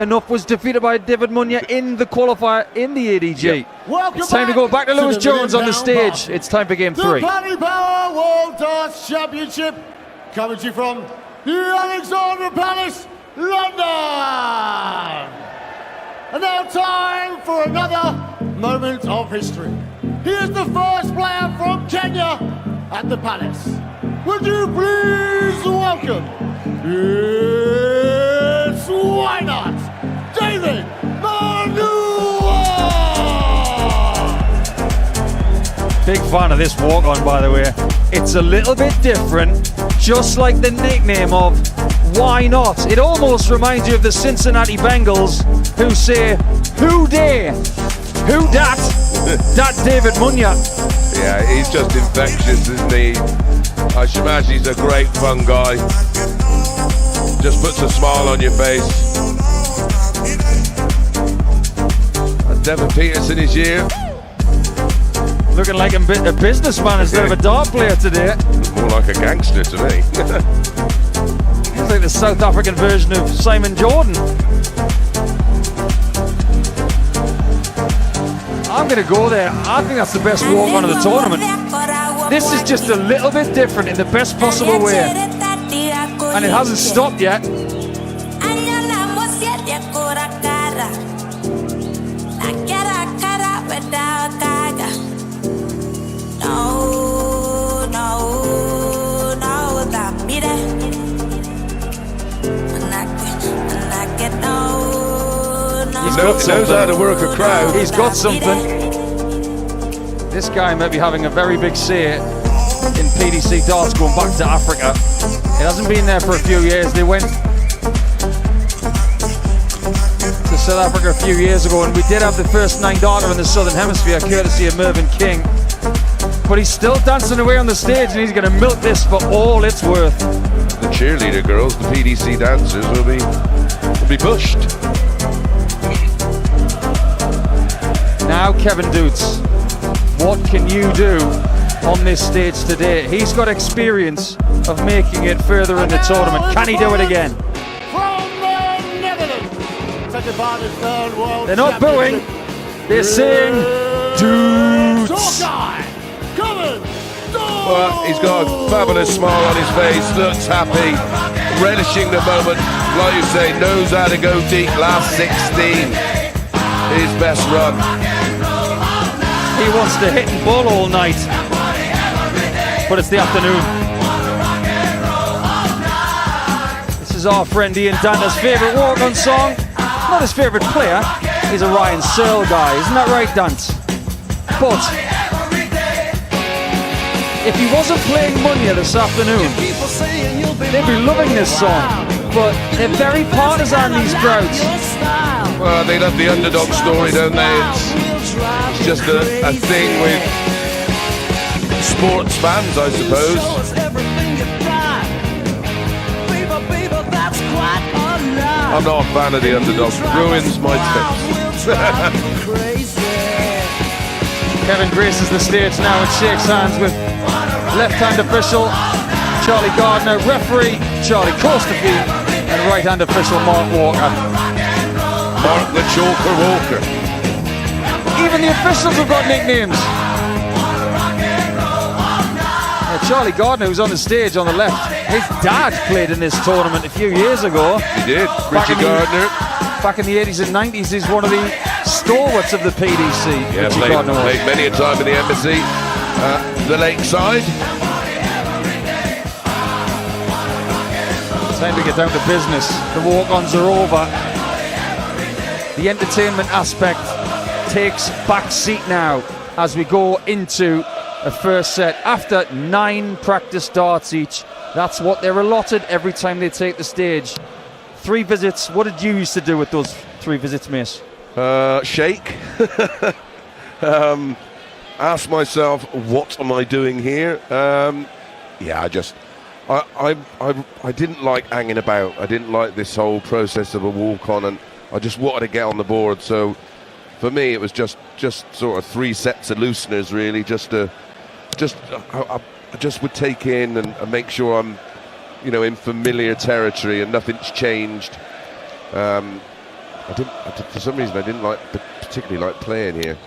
enough was defeated by David Munyua in the qualifier in the ADG. Yep. It's time to go back to Lewis Jones on the stage. It's time for game 3. The Paddy Power World Darts Championship, coming to you from the Alexandra Palace, London. And now time for another moment of history. Here's the first player from Kenya at the Palace. Would you please welcome, it's why not, David Munyua! Big fan of this walk-on, by the way. It's a little bit different, just like the nickname of Why Not. It almost reminds you of the Cincinnati Bengals, who say, who dare? Who dat? Dat David Munyua. Yeah, he's just infectious, isn't he? I should imagine he's a great fun guy. Just puts a smile on your face. And Devin Peterson is here. Looking like a businessman instead of a dart player today. More like a gangster to me. Looks like the South African version of Simon Jordan. I'm going to go there. I think that's the best walk-on of the tournament. This is just a little bit different in the best possible way. And it hasn't stopped yet. He knows how to work a crowd. He's got something. This guy might be having a very big say in PDC darts going back to Africa. It hasn't been there for a few years. They went to South Africa a few years ago, and we did have the first 9 darter in the Southern Hemisphere, courtesy of Mervyn King. But he's still dancing away on the stage, and he's going to milk this for all it's worth. The cheerleader girls, the PDC dancers, will be pushed. Now, Kevin Doets, what can you do on this stage today? He's got experience of making it further in the tournament. Can he do it again? They're not booing. They're saying Doets. Well, he's got a fabulous smile on his face, looks happy, relishing the moment. Like you say, knows how to go deep. Last 16, his best run. He wants to hit and ball all night, but it's the afternoon. This is our friend Ian Danner's favourite walk-on song. Not his favourite player. He's a Ryan Searle guy, isn't that right, Dance? But if he wasn't playing Munyua this afternoon, they'd be loving this song. But they're very partisan, these crowds. Well, they love the underdog story, don't they? It's just a thing with sports fans, I suppose. I'm not a fan of the underdog. Ruins my tips. Kevin graces the stage now and shakes hands with left-hand official Charlie Gardner, referee Charlie Costerfield, and right-hand official Mark Walker. Mark the Chalker Walker. Even the officials have got nicknames. Charlie Gardner, who's on the stage on the left, his dad played in this tournament a few years ago. He did, Richie Gardner. Back in the 80s and 90s, he's one of the stalwarts of the PDC. Yeah, played many a time in the embassy, the lakeside. Time to get down to business. The walk-ons are over. The entertainment aspect takes back seat now as we go into a first set. After 9 practice darts each, that's what they're allotted every time they take the stage. 3 visits. What did you used to do with those 3 visits, Mace? Shake. Ask myself, what am I doing here? Yeah, I didn't like hanging about. I didn't like this whole process of a walk-on, and I just wanted to get on the board. So for me, it was just sort of 3 sets of looseners, really, I just would take in and make sure I'm, in familiar territory and nothing's changed. For some reason, I didn't particularly like playing here.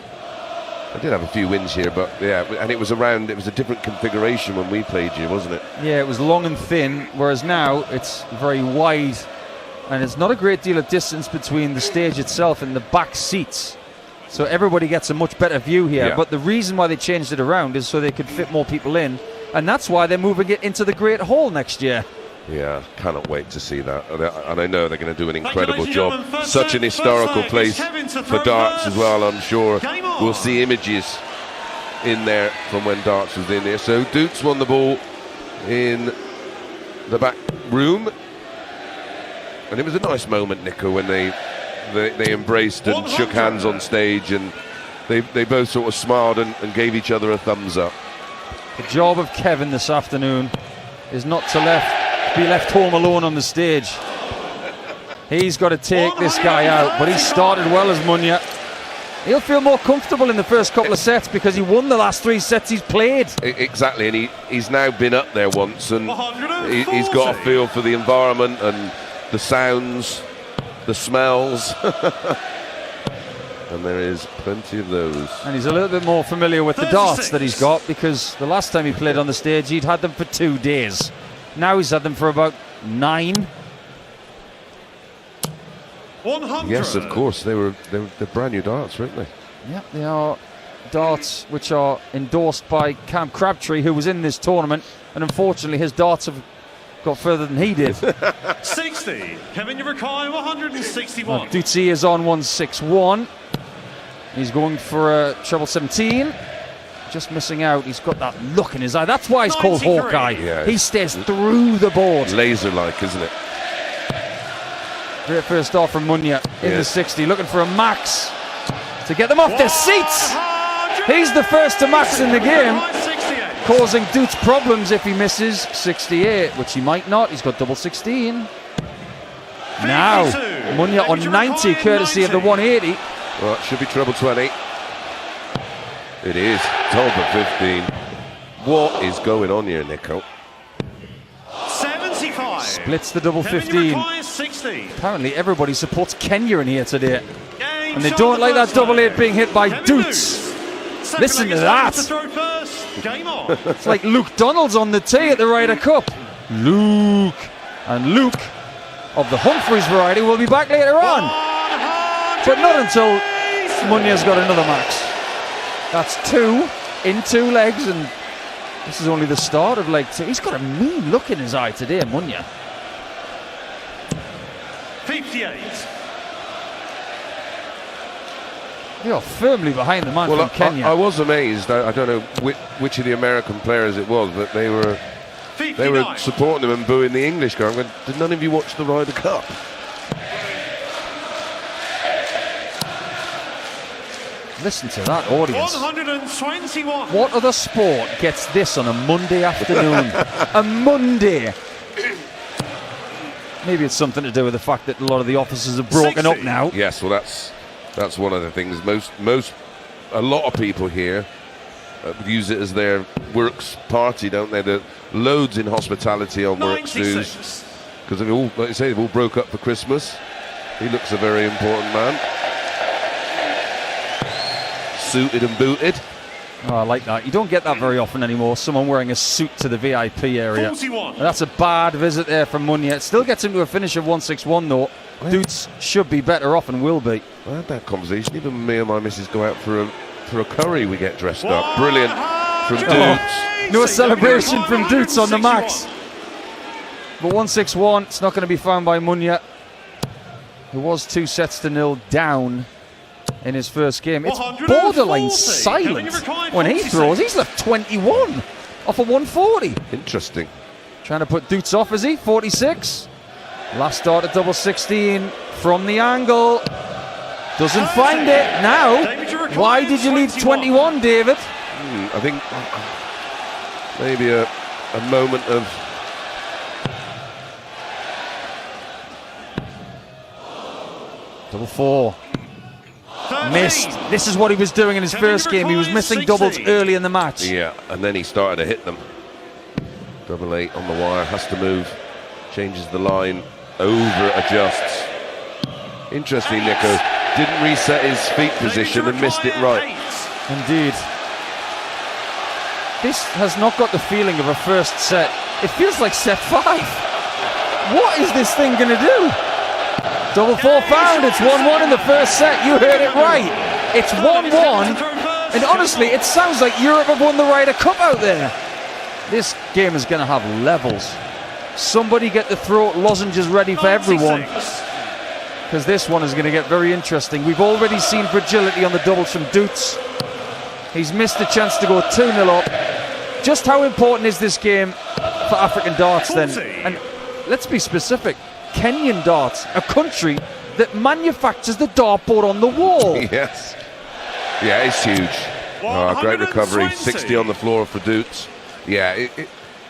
I did have a few wins here, but yeah, and it was a different configuration when we played here, wasn't it? Yeah, it was long and thin, whereas now it's very wide, and there's not a great deal of distance between the stage itself and the back seats. So everybody gets a much better view here. Yeah. But the reason why they changed it around is so they could fit more people in, and that's why they're moving it into the Great Hall next year. Yeah, cannot wait to see that. And I know they're going to do an incredible job. Such an historical place for darts as well, I'm sure. We'll see images in there from when darts was in there. So Doets won the ball in the back room. And it was a nice moment, Nico, when they embraced and shook hands on stage, and they both sort of smiled and gave each other a thumbs up. The job of Kevin this afternoon is not to be left home alone on the stage. He's got to take this guy out, but he started well as Munyua. He'll feel more comfortable in the first couple of sets because he won the last 3 sets he's played. Exactly, and he's now been up there once, and he's got a feel for the environment and the sounds, the smells. And there is plenty of those. And he's a little bit more familiar with the darts that he's got, because the last time he played on the stage he'd had them for 2 days. Now he's had them for about 9. 100. Yes, of course, they're brand new darts, weren't they? Yeah, they are darts which are endorsed by Cam Crabtree, who was in this tournament, and unfortunately his darts have got further than he did. 60. Kevin Yavakai, 161. Doetsy is on 161. He's going for a treble 17. Just missing out. He's got that look in his eye. That's why he's called Hawkeye. Yeah, he stares through the board. Laser-like, isn't it? Great first off from Munyua in the 60. Looking for a max to get them off their seats. He's the first to max in the game, causing Doets problems if he misses 68, which he might not. He's got double 16. Now, Munyua on 90, courtesy of the 180. Well, it should be treble 20. It is. Double 15. What is going on here, Nico? 75. Splits the double 15. Apparently everybody supports Kenya in here today. And they don't like that double 8 being hit by Doets. Listen to that. It's like Luke Donald's on the tee at the Ryder Cup. Luke. And Luke of the Humphreys variety will be back later on. But not until Munyua's got another max. That's 2 in 2 legs, and this is only the start of leg 2. He's got a mean look in his eye today, Munyua. 58. They are firmly behind the man from Kenya. I was amazed. I don't know which of the American players it was, but they were supporting him and booing the English guy. Did none of you watch the Ryder Cup? Listen to that audience. 121. What other sport gets this on a Monday afternoon? A Monday. Maybe it's something to do with the fact that a lot of the offices are broken 60. up now. Yes, well, that's one of the things. A lot of people here use it as their works party, don't they? There are loads in hospitality on works dues, because they've all, like you say, they've all broke up for Christmas. He looks a very important man. Suited and booted. Oh, I like that. You don't get that very often anymore. Someone wearing a suit to the VIP area. 41. That's a bad visit there from Munyua. It still gets him to a finish of 161 though. Doets should be better off and will be. I had that conversation. Even me and my missus go out for a curry. We get dressed up. Brilliant from Doets. No celebration from Doets on the max. But 161. It's not going to be found by Munyua, who was 2-0 down in his first game. It's borderline silent when he throws. He's left 21 off a 140. Interesting. Trying to put Doets off, is he? 46. Last start at double 16 from the angle. Doesn't find it. Now, why did you leave 21, David? I think maybe a moment of double 4. Missed. This is what he was doing in his first game. He was missing doubles early in the match. Yeah, and then he started to hit them. Double 8 on the wire, has to move, changes the line, over adjusts. Interesting, Nico. Didn't reset his feet position and missed it right. Indeed. This has not got the feeling of a first set. It feels like set 5. What is this thing going to do? Double 4 found. It's 1-1 in the first set. You heard it right. It's 1-1. And honestly, it sounds like Europe have won the Ryder Cup out there. This game is going to have levels. Somebody get the throat lozenges ready for everyone, because this one is going to get very interesting. We've already seen fragility on the doubles from Doets. He's missed a chance to go 2-0 up. Just how important is this game for African darts then? And let's be specific. Kenyan darts, a country that manufactures the dartboard on the wall. Yes. Yeah, it's huge. Great recovery. 60 on the floor for Doets. Yeah,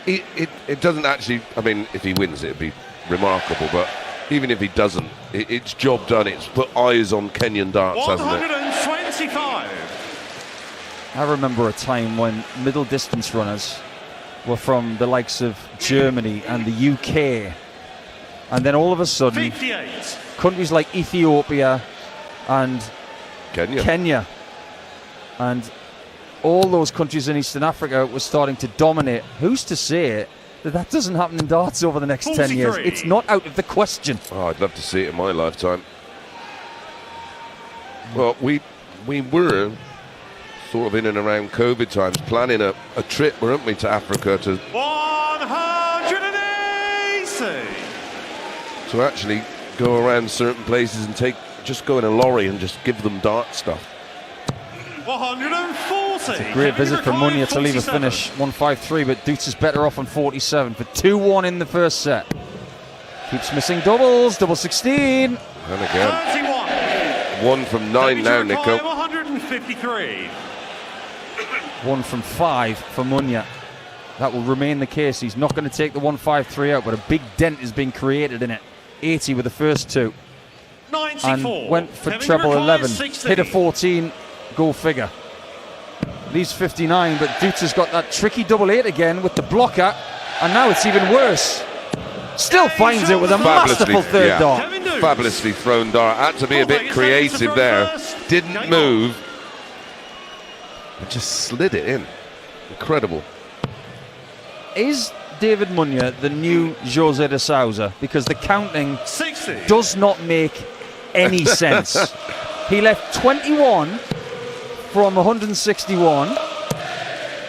it doesn't actually, I mean, if he wins it, it'd be remarkable, but even if he doesn't, it's job done. It's put eyes on Kenyan darts, hasn't it? 125. I remember a time when middle distance runners were from the likes of Germany and the UK, and then all of a sudden 58. countries like Ethiopia and Kenya and all those countries in Eastern Africa were starting to dominate. Who's to say that doesn't happen in darts over the next 10 years? It's not out of the question. Oh, I'd love to see it in my lifetime. Well, we were sort of in and around COVID times planning a trip, weren't we, to Africa to 180. To actually go around certain places and just go in a lorry and just give them dart stuff. 140. It's a great visit from Munyua to leave a finish 153, but Doets is better off on 47 for 2-1 in the first set. Keeps missing doubles, double 16. And again, 31. 1 from 9 now, Nico. 153. 1 from 5 for Munyua. That will remain the case. He's not going to take the 153 out, but a big dent is being created in it. 80 with the first 2. 94. And went for treble 11. 60. Hit a 14, go figure. Leaves 59, but Doets has got that tricky double 8 again with the blocker, and now it's even worse. Still finds it with a masterful third dart. Fabulously thrown dart. Had to be a bit creative there. Didn't move. And just slid it in. Incredible. Is David Munyua the new Jose de Sousa? Because the counting 60. does not make any sense. He left 21 from 161.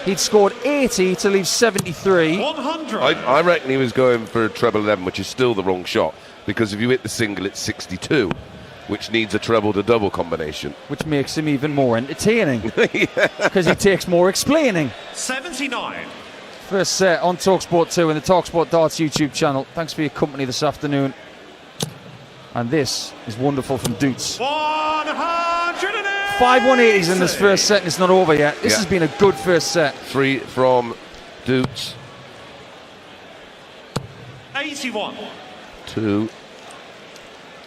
He'd scored 80 to leave 73. 100. I reckon he was going for treble 11, which is still the wrong shot, because if you hit the single, it's 62, which needs a treble to double combination. Which makes him even more entertaining, because he takes more explaining. 79. First set on talkSPORT 2 and the talkSPORT Darts YouTube channel. Thanks for your company this afternoon. And this is wonderful from Doets. 180. 5 180s in this first set, and it's not over yet. This has been a good first set. 3 from Doets. 81. 2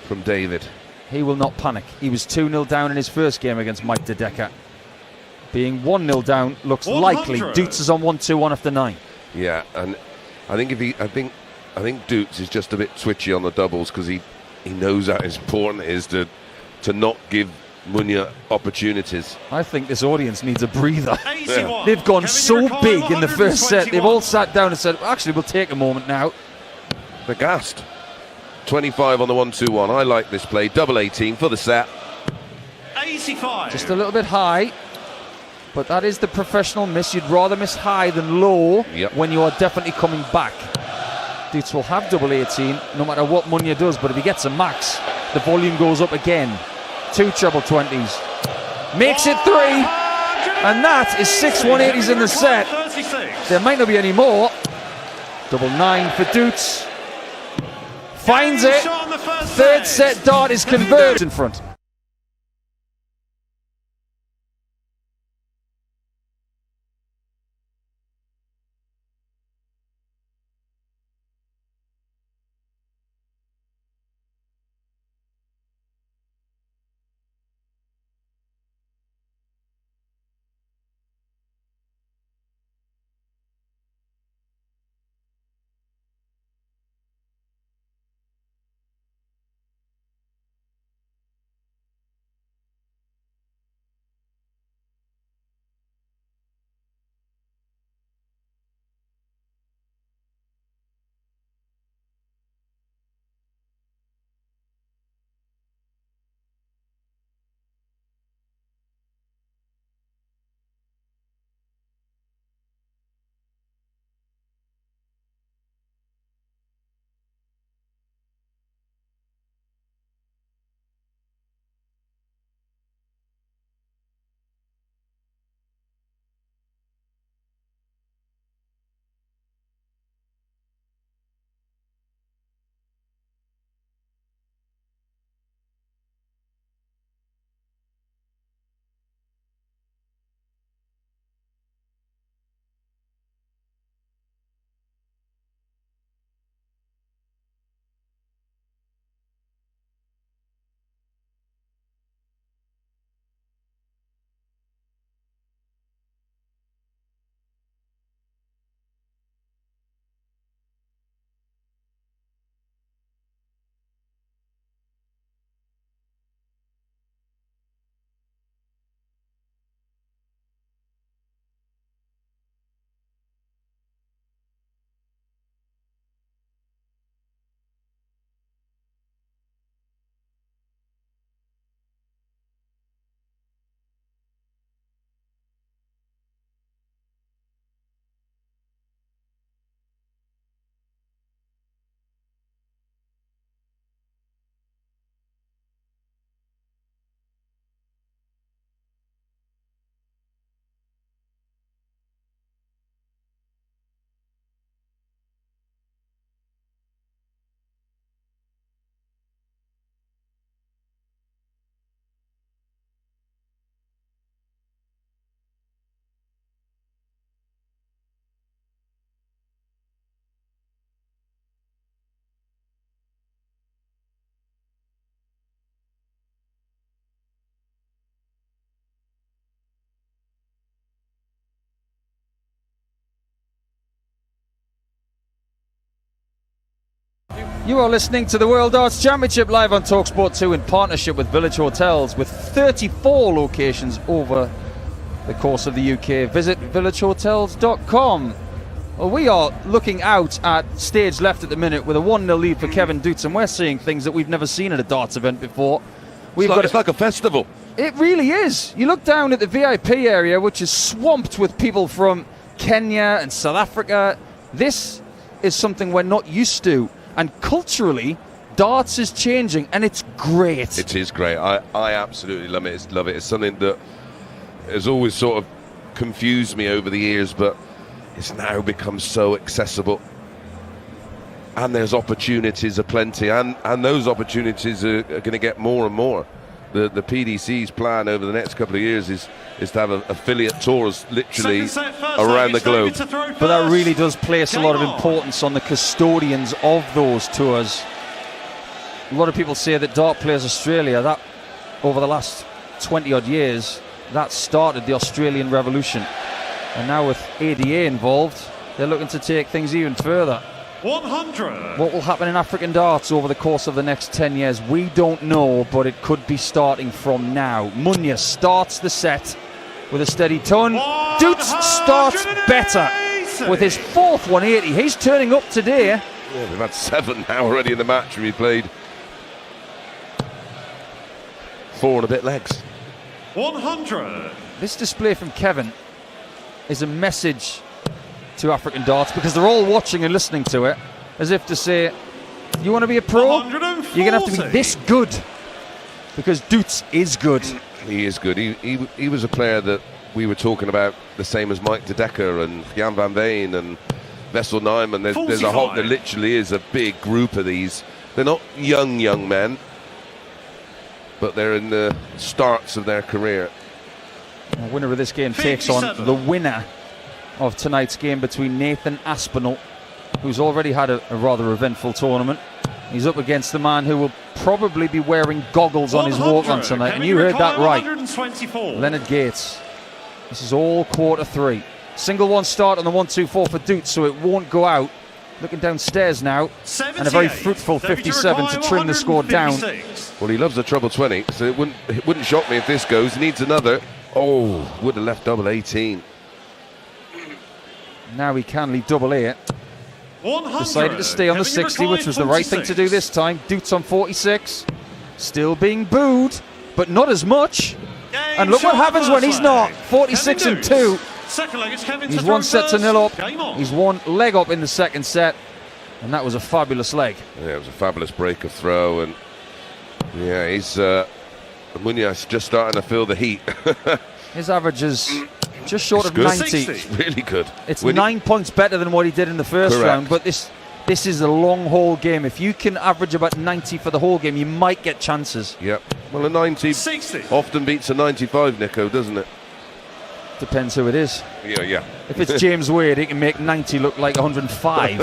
from David. He will not panic. He was 2-0 down in his first game against Mike De Decker. Being 1-0 down looks 100. likely. Doets is on 1-2-1 after 9. Yeah, and I think I think Doets is just a bit twitchy on the doubles, because he knows how important it is to not give Munyua opportunities. I think this audience needs a breather. 81. They've gone Kevin so Yurkon, big in the first set. They've 121. all sat down and said, actually, we'll take a moment now. They're gassed. 25 on the 1-2-1. I like this play. Double 18 for the set. 85. Just a little bit high, but that is the professional miss. You'd rather miss high than low when you are definitely coming back. Doets will have double 18 no matter what Munyua does, but if he gets a max, the volume goes up again. 2 treble 20s. Makes it 3, and that is 6 180s in the set. 36. There might not be any more. Double 9 for Doets. Finds it. Third set dart is converted in front. You are listening to the World Darts Championship live on talkSPORT 2 in partnership with Village Hotels, with 34 locations over the course of the UK. Visit villagehotels.com. Well, we are looking out at stage left at the minute with a 1-0 lead for Kevin Doets, and we're seeing things that we've never seen at a darts event before. It's like a festival. It really is. You look down at the VIP area, which is swamped with people from Kenya and South Africa. This is something we're not used to. And culturally, darts is changing, and it's great. It is great. I absolutely love it. It's something that has always sort of confused me over the years, but it's now become so accessible. And there's opportunities aplenty, and those opportunities are going to get more and more. The PDC's plan over the next couple of years is to have affiliate tours literally around the globe. But that really does place a lot of importance on the custodians of those tours. A lot of people say that Dart Players Australia, that over the last 20 odd years, that started the Australian Revolution. And now with ADA involved, they're looking to take things even further. 100. What will happen in African darts over the course of the next 10 years, we don't know, but it could be starting from now. Munyua starts the set with a steady tone. Doets starts better with his fourth 180. He's turning up today. Yeah, we've had 7 now already in the match. We played 4 and a bit legs. 100. This display from Kevin is a message to African darts, because they're all watching and listening to it, as if to say, you want to be a pro? You're going to have to be this good, because Doets is good. He is good. He was a player that we were talking about, the same as Mike de Decker and Jan van Veen and Vessel Nyman. There's a whole, there literally is a big group of these. They're not young men, but they're in the starts of their career. The winner of this game takes on the winner of tonight's game between Nathan Aspinall, who's already had a rather eventful tournament. He's up against the man who will probably be wearing goggles on his walk-on tonight, and you heard that right, Leonard Gates. This is all quarter 3. Single one start on the 1-2-4 for Doets, so it won't go out. Looking downstairs now, and a very fruitful 57 to trim the score down. Well, he loves a treble 20, so it wouldn't shock me if this goes. He needs another. Oh, would have left double 18. Now he can leave double 8. Decided to stay on the 60, which was the right thing to do this time. Doets on 46. Still being booed, but not as much. And look what happens when he's not. 46 and 2. He's 1 set to 0 up. He's 1 leg up in the second set. And that was a fabulous leg. Yeah, it was a fabulous break of throw. And yeah, he's Munyua's just starting to feel the heat. His average is just short of 90. It's really good. It's 9 points better than what he did in the first round, but this is a long haul game. If you can average about 90 for the whole game, you might get chances. Yep. Well, a 90 often beats a 95, Nico, doesn't it? Depends who it is. Yeah. If it's James Wade, he can make 90 look like 105.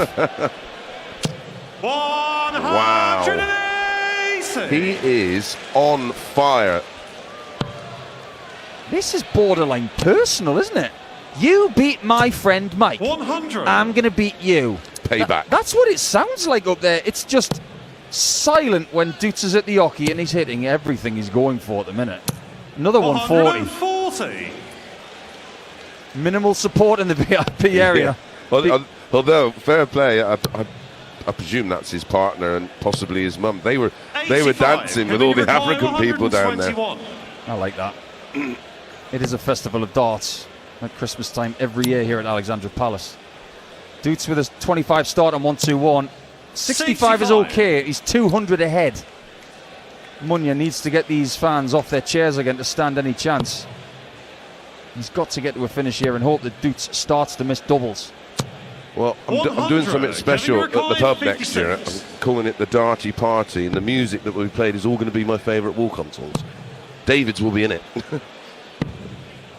Wow. He is on fire. This is borderline personal, isn't it? You beat my friend Mike. 100. I'm going to beat you. Payback. That's what it sounds like up there. It's just silent when Doets is at the hockey, and he's hitting everything he's going for at the minute. Another 140. Minimal support in the VIP area. Yeah. Well, although, fair play, I presume that's his partner and possibly his mum. They were dancing with all the African people down there. I like that. It is a festival of darts at Christmas time every year here at Alexandra Palace. Doets with a 25 start on 1-2-1. 65 is okay. He's 200 ahead. Munyua needs to get these fans off their chairs again to stand any chance. He's got to get to a finish here and hope that Doets starts to miss doubles. Well, I'm doing something special at the pub next year. I'm calling it the Darty Party, and the music that we played is all going to be my favourite walk-on songs. David's will be in it.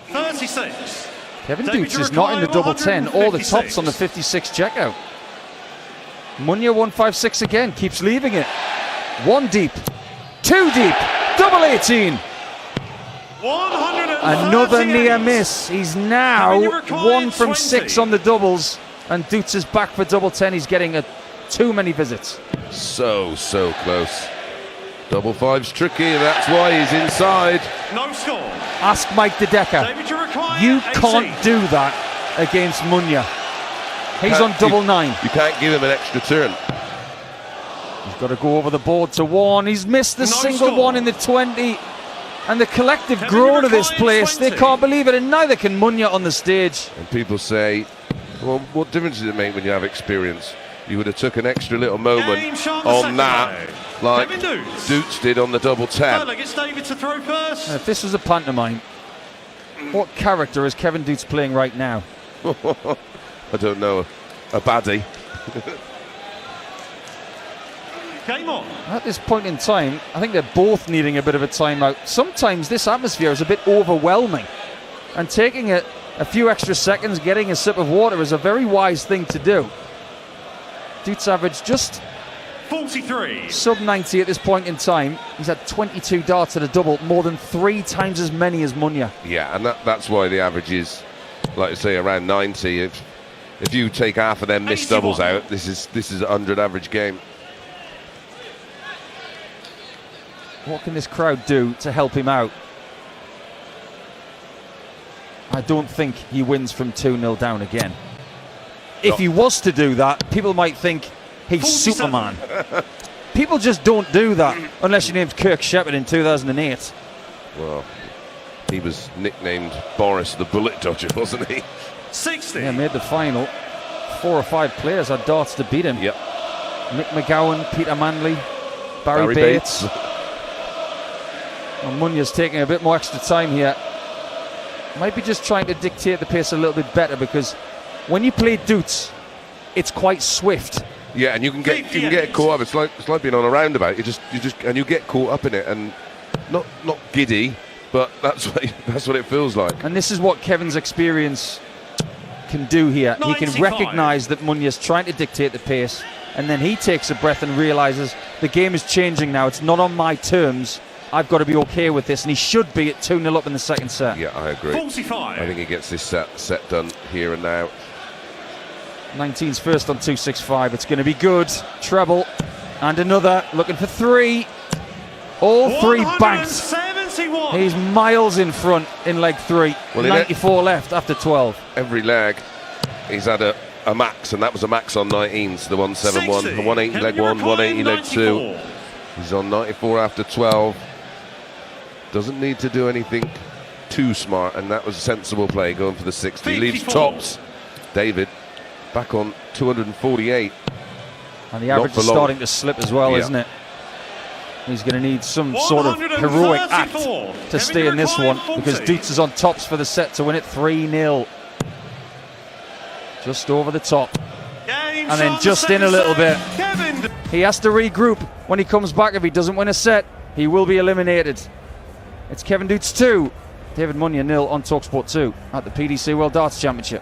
36. Kevin Doets is not in the double 10 or the tops on the 56 checkout. Munyua 156 again, keeps leaving it. 1 deep, 2 deep, double 18. Another near miss. He's now 1 from 6 on the doubles, and Doets is back for double 10. He's getting a too many visits. So close. Double five's tricky, and that's why he's inside. No score. Ask Mike DeDecker. David, you require You 18. can't do that against Munyua. He's on double 9. You can't give him an extra turn. He's got to go over the board to 1. He's missed the No single score. 1 in the 20. And the collective Kevin, groan you of this require place, 20. they can't believe it, and neither can Munyua on the stage. And people say, well, what difference does it make when you have experience? You would have took an extra little moment Game shot the on second that, row. like Kevin Doets. Doots did on the double 10. Third leg, it's David to throw first. If this was a pantomime, what character is Kevin Doets playing right now? I don't know, a baddie. Game on. At this point in time, I think they're both needing a bit of a timeout. Sometimes this atmosphere is a bit overwhelming, and taking a few extra seconds, getting a sip of water is a very wise thing to do. Doets average just 43. sub 90 at this point in time. He's had 22 darts at a double, more than 3 times as many as Munyua. Yeah, and that's why the average is, like I say, around 90. If you take half of them missed 81. doubles out, this is a 100 average game. What can this crowd do to help him out? I don't think he wins from 2-0 down again. If he was to do that, people might think he's 47. Superman. People just don't do that unless your name's Kirk Shepherd in 2008. Well, he was nicknamed Boris the Bullet Dodger, wasn't he? 60. Yeah, made the final. 4 or 5 players had darts to beat him. Yep. Mick McGowan, Peter Manley, Barry Bates. Well, Munyua's taking a bit more extra time here. Might be just trying to dictate the pace a little bit better, because when you play Doets, it's quite swift. Yeah, and you can get caught up. It's like being on a roundabout. You just and you get caught up in it, and not giddy, but that's what it feels like. And this is what Kevin's experience can do here. He can 95. recognise that Munyua's trying to dictate the pace, and then he takes a breath and realises the game is changing now. It's not on my terms. I've got to be okay with this, and he should be at 2-0 up in the second set. Yeah, I agree. 45. I think he gets this set done here and now. 19's first on 265. It's going to be good. Treble. And another. Looking for 3. All 3 banked. 171. He's miles in front in leg 3. Well, 94 left after 12. Every leg, he's had a max, and that was a max on 19s. The 171, 60. the 180 leg 1, 180 leg 2. He's on 94 after 12. Doesn't need to do anything too smart, and that was a sensible play going for the 60. He leaves 54. tops. David back on 248. And the average for is long. starting to slip as well, Yeah. isn't it? He's going to need some sort of heroic act 134. to Kevin, stay you in this require one, 40. because Doets is on tops for the set to win it 3-0. Just over the top. Game And then shot, just the in a little second bit. set. Kevin. He has to regroup when he comes back. If he doesn't win a set, he will be eliminated. It's Kevin Doets 2, David Munyua 0 on talkSPORT 2 at the PDC World Darts Championship.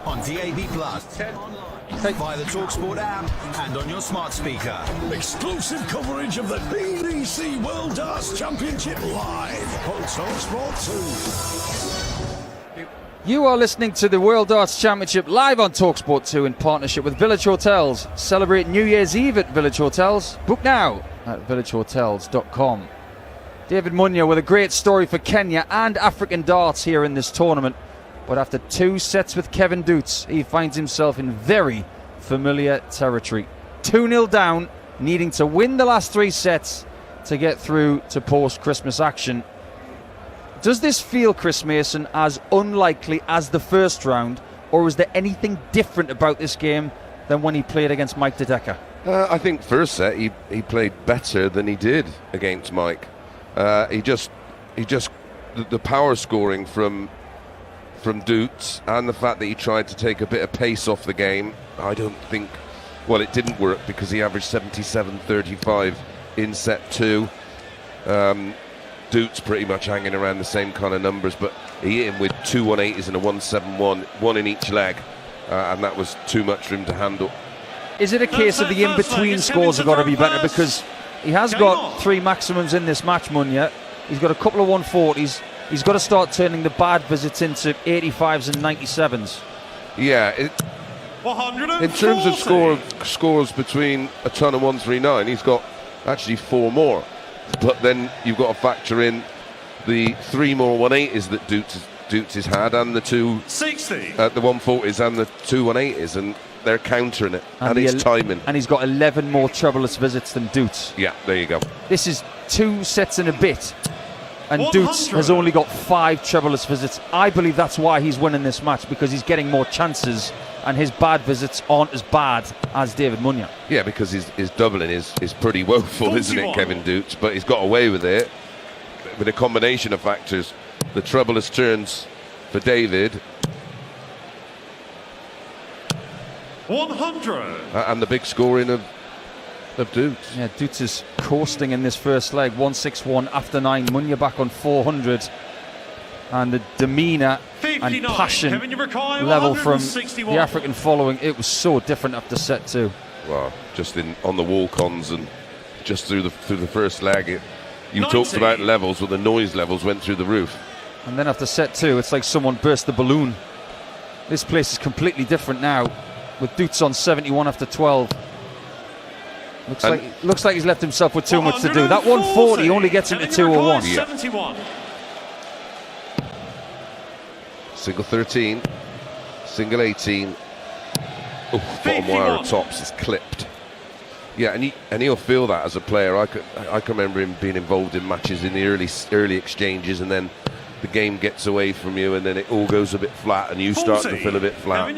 on DAB+, online, via the talkSPORT app and on your smart speaker. Exclusive coverage of the BBC World Darts Championship live on talkSPORT 2. You are listening to the World Darts Championship live on talkSPORT 2 in partnership with Village Hotels. Celebrate New Year's Eve at Village Hotels. Book now at villagehotels.com. David Munyua with a great story for Kenya and African darts here in this tournament. But after 2 sets with Kevin Doets, he finds himself in very familiar territory. 2-0 down, needing to win the last 3 sets to get through to post-Christmas action. Does this feel, Chris Mason, as unlikely as the first round, or is there anything different about this game than when he played against Mike De Decker? I think first set he played better than he did against Mike. He just the power scoring from Doets and the fact that he tried to take a bit of pace off the game, I don't think, well, it didn't work because he averaged 77-35 in set 2. Doets pretty much hanging around the same kind of numbers, but he hit him with 2 180s and a 171, one in each leg, and that was too much for him to handle. Is it a case of the in-between scores have got to be better? Because he has got 3 maximums in this match, Munyua. He's got a couple of 140s. He's got to start turning the bad visits into 85s and 97s. Yeah, in terms of scores between a ton and 139, he's got actually 4 more. But then you've got to factor in the 3 more 180s that Doets has had, and the 260, the 140s and the 2 180s, and they're countering it, and it's timing. And he's got 11 more troubleless visits than Doets. Yeah, there you go. This is 2 sets and a bit, and Doets has only got 5 troubleless visits. I believe that's why he's winning this match, because he's getting more chances, and his bad visits aren't as bad as David Munyua. Yeah, because his doubling is pretty woeful, 41. Isn't it, Kevin Doets? But he's got away with it with a combination of factors. The troubleless turns for David, 100, and the big scoring of Doets. Yeah, Doets is coasting in this first leg, 161 after 9. Munyua back on 400, and the demeanour and passion level from the African following, it was so different after set 2. Well, just on the walk-ons and just through the first leg, you 90. Talked about levels, but the noise levels went through the roof. And then after set 2, it's like someone burst the balloon. This place is completely different now, with Doets on 71 after 12. Looks like he's left himself with too much to do. That 140 only gets him to 201. Yeah. Single 13, single 18. Oh, bottom wire of tops is clipped. Yeah, and he'll feel that as a player. I can remember him being involved in matches in the early exchanges, and then the game gets away from you, and then it all goes a bit flat, and you start to feel a bit flat.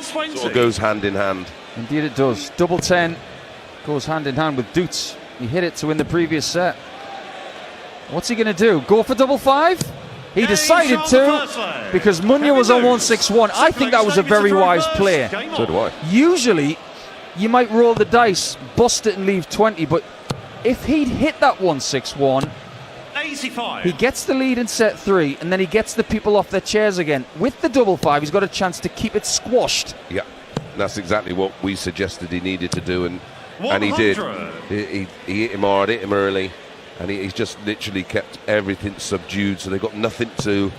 Sort of goes hand in hand. Indeed it does. Double 10 goes hand in hand with Doets. He hit it to win the previous set. What's he going to do? Go for double 5? He decided to, because Munyua was on 161. I think that was a very wise play. So do I. Usually, you might roll the dice, bust it and leave 20, but if he'd hit that 161, 85. He gets the lead in set 3, and then he gets the people off their chairs again. With the double 5, he's got a chance to keep it squashed. Yeah, that's exactly what we suggested he needed to do, and he did. He hit him hard, hit him early, and he's just literally kept everything subdued, so they've got nothing to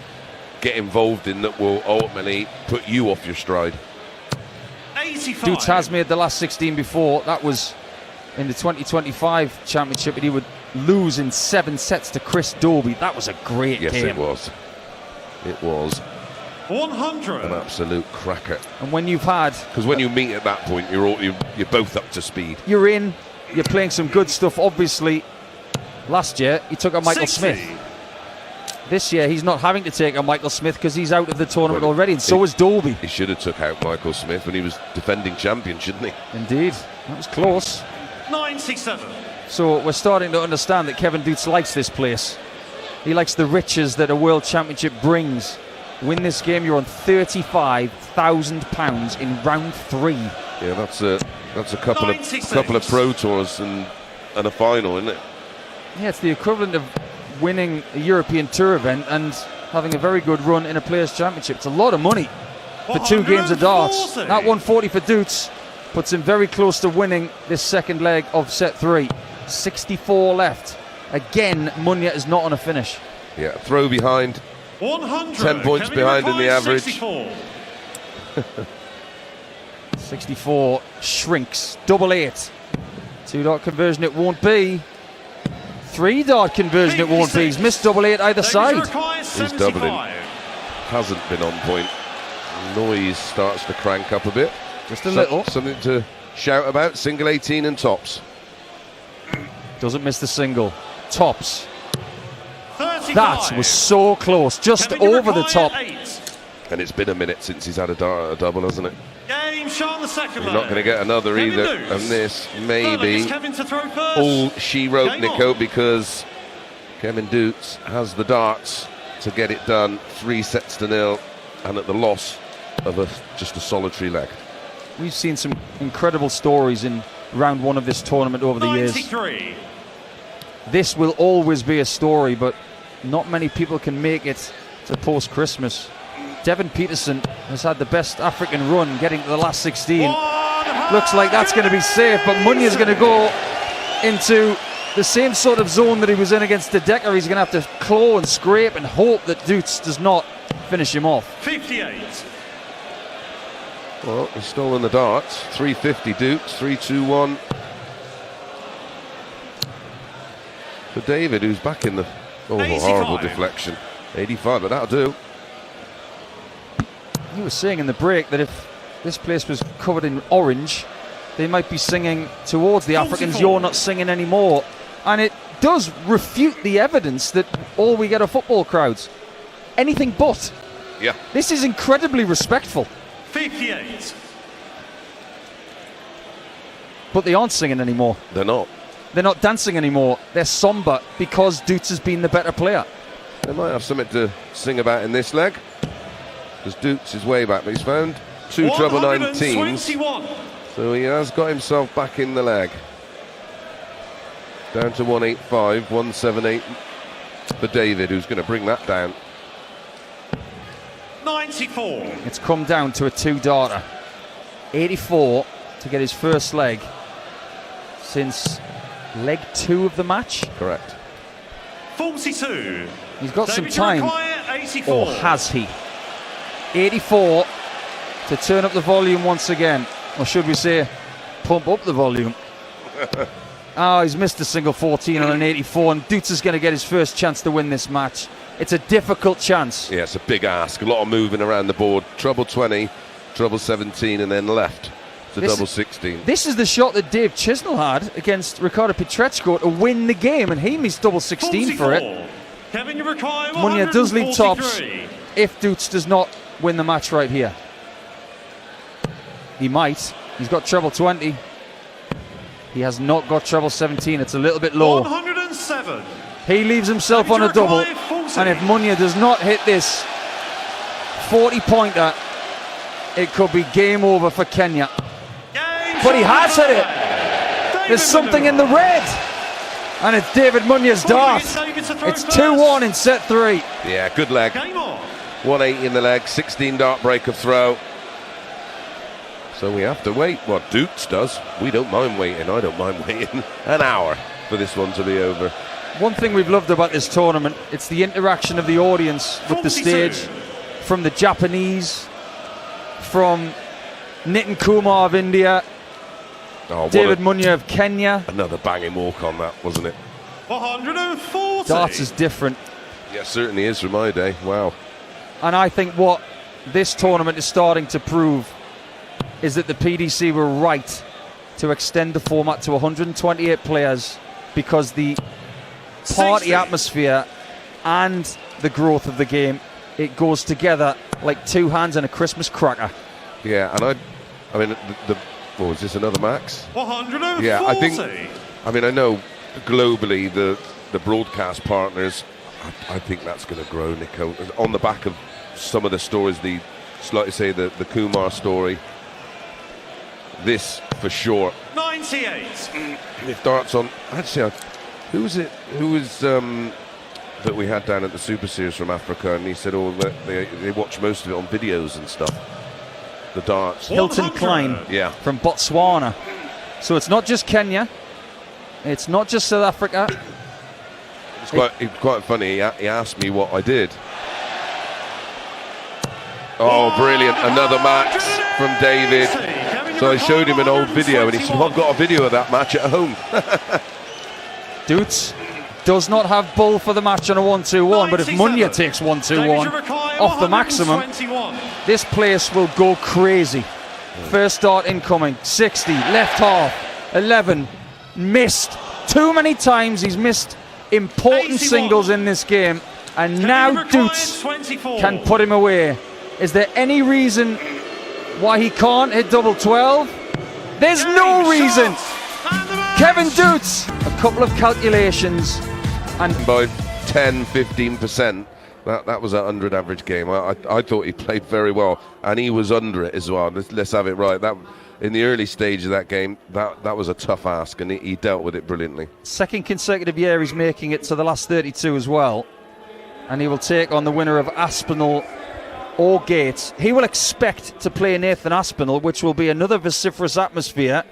get involved in that will ultimately put you off your stride. 85. Doets has made the last 16 before. That was in the 2025 championship, and he would lose in 7 sets to Chris Dobie. That was a great game. Yes, it was. It was 100. an absolute cracker. And when you've had, because when you meet at that point, you're both up to speed. You're playing some good stuff. Obviously, last year he took on Michael 60. Smith. This year he's not having to take on Michael Smith because he's out of the tournament already, and so is Dobie. He should have took out Michael Smith when he was defending champion, shouldn't he? Indeed, that was close. 97. So we're starting to understand that Kevin Doets likes this place. He likes the riches that a World Championship brings. Win this game, you're on £35,000 in round 3. Yeah, that's a couple of pro tours and a final, isn't it? Yeah, it's the equivalent of winning a European Tour event and having a very good run in a Players' Championship. It's a lot of money. for 2 games of darts. 140. That 140 for Doets puts him very close to winning this second leg of set 3. 64 left. Again, Munyua is not on a finish. Yeah, throw behind. 100. 10 points Kevin behind in the Mackay, average. 64. 64 shrinks. Double 8. 2-dart conversion it won't be. 3-dart conversion it won't be. He's missed double 8 either side. He's doubling. Hasn't been on point. Noise starts to crank up a bit. Just a little. Something to shout about. Single 18 and tops. Doesn't miss the single. Tops. 35. That was so close. Just Kevin over the Mackay, top. 8. And it's been a minute since he's had a dart at a double, hasn't it? Game shot the second You're not going to get another Kevin either. Doets. And this Sterling maybe is Kevin to throw first. all she wrote, Game Nico, on. because Kevin Doets has the darts to get it done. 3-0 and at the loss of just a solitary leg. We've seen some incredible stories in round 1 of this tournament over the years. 93. This will always be a story, but not many people can make it to post-Christmas. Devin Peterson has had the best African run, getting to the last 16. Looks like that's going to be safe, but Munyua's going to go into the same sort of zone that he was in against De Decker. He's going to have to claw and scrape and hope that Doets does not finish him off. 58. Well, he's stolen the darts. 350 Doets, 3-2-1 for David, who's back in the 85. horrible deflection. 85, but that'll do. You were saying in the break that if this place was covered in orange, they might be singing towards the Africans, 44. "You're not singing anymore." And it does refute the evidence that all we get are football crowds. Anything but. Yeah. This is incredibly respectful. 58. But they aren't singing anymore. They're not. They're not dancing anymore. They're somber because Doets has been the better player. They might have something to sing about in this leg, because Doets is way back. But he's found 2 treble 19s, 121. so he has got himself back in the leg. Down to 185, 178 for David, who's going to bring that down. 94. It's come down to a 2-darter. 84 to get his first leg since leg 2 of the match. Correct. 42. He's got David some time. Uruguay, 84. Or has he? 84 to turn up the volume once again. Or should we say, pump up the volume. He's missed a single 14 on an 84, and Doets is going to get his first chance to win this match. It's a difficult chance. Yeah, it's a big ask. A lot of moving around the board. Treble 20, treble 17, and then left to double 16. This is the shot that Dave Chisnell had against Ricardo Pietreczko to win the game, and he missed double 16 for it. 44. Kevin Uruguay, Munyua does lead tops 143. if Doets does not win the match right here. He might. He's got treble 20. He has not got treble 17. It's a little bit low. 107. He leaves himself on a double. And if Munyua does not hit this 40-pointer, it could be game over for Kenya. But he has hit it. There's something in the red. And it's David Munyua's dart. It's 2-1 in set 3. Yeah, good leg. Game on. 180 in the leg, 16 dart break of throw. So we have to wait. What Doets does. We don't mind waiting. I don't mind waiting an hour for this one to be over. One thing we've loved about this tournament, it's the interaction of the audience with the 42. stage. From the Japanese, from Nitin Kumar of India, Oh, what David Munyua of Kenya. another banging walk on that, wasn't it? 140. Darts is different. Yeah, certainly is from my day. Wow. And I think what this tournament is starting to prove is that the PDC were right to extend the format to 128 players, because the party 60. atmosphere and the growth of the game, it goes together like 2 hands and a Christmas cracker. Yeah, and I mean, what was this, another max? 140. Yeah, I know globally the broadcast partners, I think that's going to grow, Nico, on the back of some of the stories, like you say, the Kumar story. This for sure. 98. If darts on, actually, who was that we had down at the Super Series from Africa, and he said, that they watch most of it on videos and stuff. the darts. Hilton 100. Klein Yeah. from Botswana. So it's not just Kenya, it's not just South Africa. It's quite funny. He asked me what I did. Oh, brilliant. Another match from David. So I showed him an old video and he said, I've got a video of that match at home. Doets does not have Bull for the match on a 1-2-1, but if Munyua takes 1-2-1 off the maximum, this place will go crazy. First start incoming, 60, left half, 11, missed. Too many times he's missed important 81. singles in this game, and now Doets can put him away. Is there any reason why he can't hit double 12? There's no reason. Kevin Doets, a couple of calculations, and By 10-15%. That was an 100 average game. I thought he played very well, and he was under it as well. Let's have it right. That in the early stage of that game, that was a tough ask, and he dealt with it brilliantly. second consecutive year he's making it to the last 32 as well, and he will take on the winner of Aspinall or Gates. He will expect to play Nathan Aspinall, which will be another vociferous atmosphere.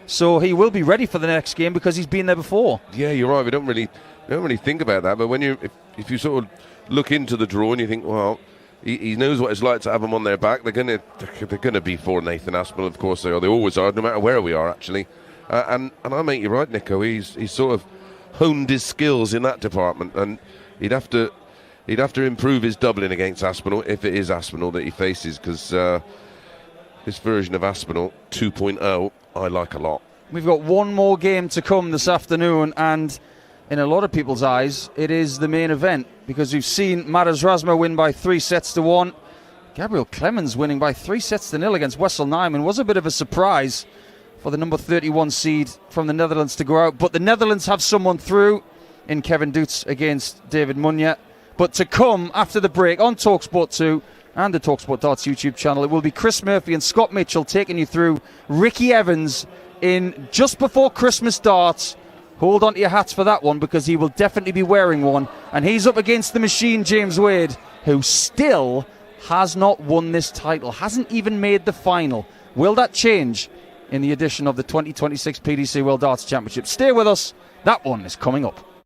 So he will be ready for the next game because he's been there before. Yeah, you're right. We don't really think about that, but when if you sort of look into the draw and you think, well, he knows what it's like to have them on their back. They're gonna be for Nathan Aspinall, of course they are. They always are, no matter where we are actually. And I make you right, Nico. He's sort of honed his skills in that department, and he'd have to improve his doubling against Aspinall if it is Aspinall that he faces, because this version of Aspinall 2.0 I like a lot. We've got one more game to come this afternoon, and in a lot of people's eyes, it is the main event, because we've seen Madas Rasma win by 3-1. Gabriel Clemens winning by 3-0 against Wessel Nijman was a bit of a surprise for the number 31 seed from the Netherlands to go out. But the Netherlands have someone through in Kevin Doets against David Munyua. But to come after the break on talkSPORT 2 and the talkSPORT Darts YouTube channel, it will be Chris Murphy and Scott Mitchell taking you through Ricky Evans in just before Christmas darts. Hold on to your hats for that one, because he will definitely be wearing one. And he's up against the machine, James Wade, who still has not won this title, hasn't even made the final. Will that change in the edition of the 2026 PDC World Darts Championship? Stay with us. That one is coming up.